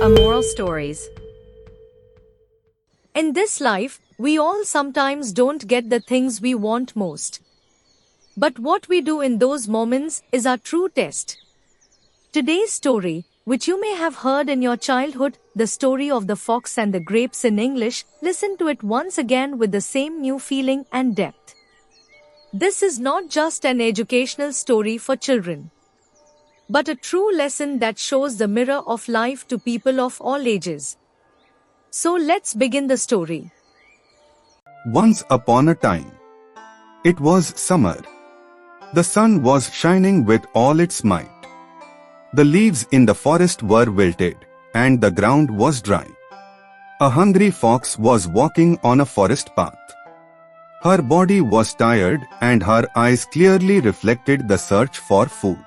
are moral stories. In this life, we all sometimes don't get the things we want most. But what we do in those moments is our true test. Today's story, which you may have heard in your childhood, the story of the fox and the grapes in English, listen to it once again with the same new feeling and depth. This is not just an educational story for children, but a true lesson that shows the mirror of life to people of all ages. So let's begin the story. Once upon a time, it was summer. The sun was shining with all its might. The leaves in the forest were wilted, and the ground was dry. A hungry fox was walking on a forest path. Her body was tired, and her eyes clearly reflected the search for food.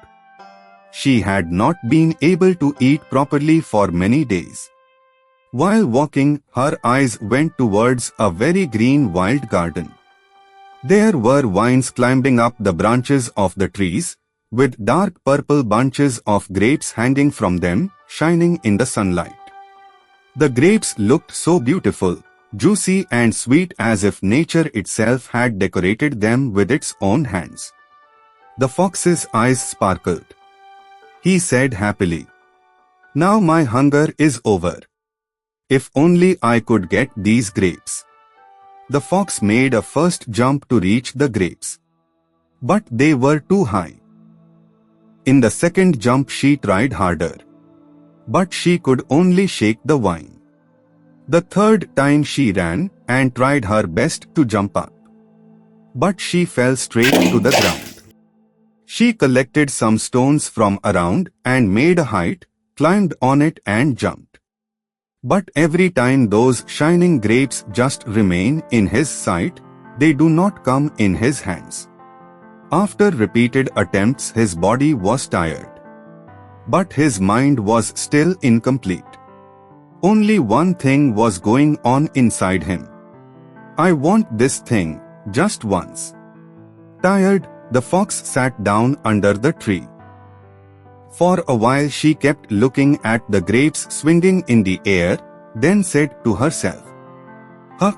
She had not been able to eat properly for many days. While walking, her eyes went towards a very green wild garden. There were vines climbing up the branches of the trees, with dark purple bunches of grapes hanging from them, shining in the sunlight. The grapes looked so beautiful, juicy and sweet, as if nature itself had decorated them with its own hands. The fox's eyes sparkled. He said happily, "Now my hunger is over. If only I could get these grapes." The fox made a first jump to reach the grapes, but they were too high. In the second jump she tried harder, but she could only shake the vine. The third time she ran and tried her best to jump up, but she fell straight to the ground. She collected some stones from around and made a height, climbed on it and jumped. But every time those shining grapes just remain in his sight, they do not come in his hands. After repeated attempts, his body was tired, but his mind was still incomplete. Only one thing was going on inside him. "I want this thing, just once." Tired, the fox sat down under the tree. For a while she kept looking at the grapes swinging in the air, then said to herself, "Huh,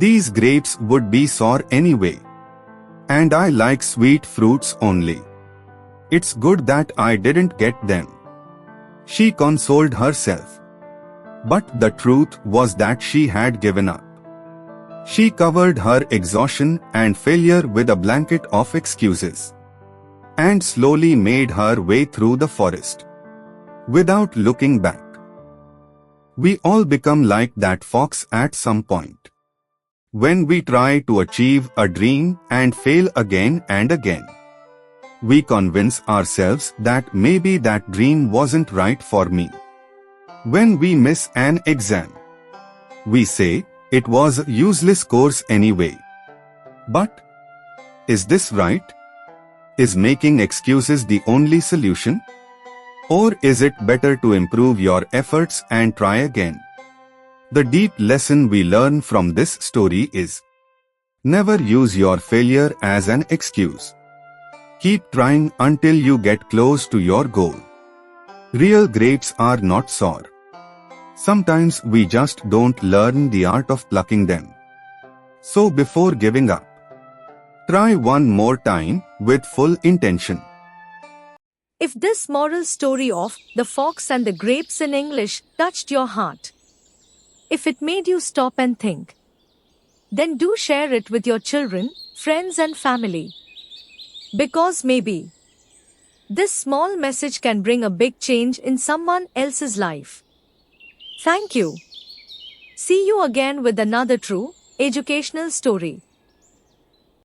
these grapes would be sour anyway. And I like sweet fruits only. It's good that I didn't get them." She consoled herself. But the truth was that she had given up. She covered her exhaustion and failure with a blanket of excuses, and slowly made her way through the forest, without looking back. We all become like that fox at some point. When we try to achieve a dream and fail again and again, we convince ourselves that maybe that dream wasn't right for me. When we miss an exam, we say, "It was a useless course anyway." But is this right? Is making excuses the only solution? Or is it better to improve your efforts and try again? The deep lesson we learn from this story is, never use your failure as an excuse. Keep trying until you get close to your goal. Real grapes are not sour. Sometimes we just don't learn the art of plucking them. So before giving up, try one more time with full intention. If this moral story of the fox and the grapes in English touched your heart, if it made you stop and think, then do share it with your children, friends and family. Because maybe this small message can bring a big change in someone else's life. Thank you. See you again with another true, educational story.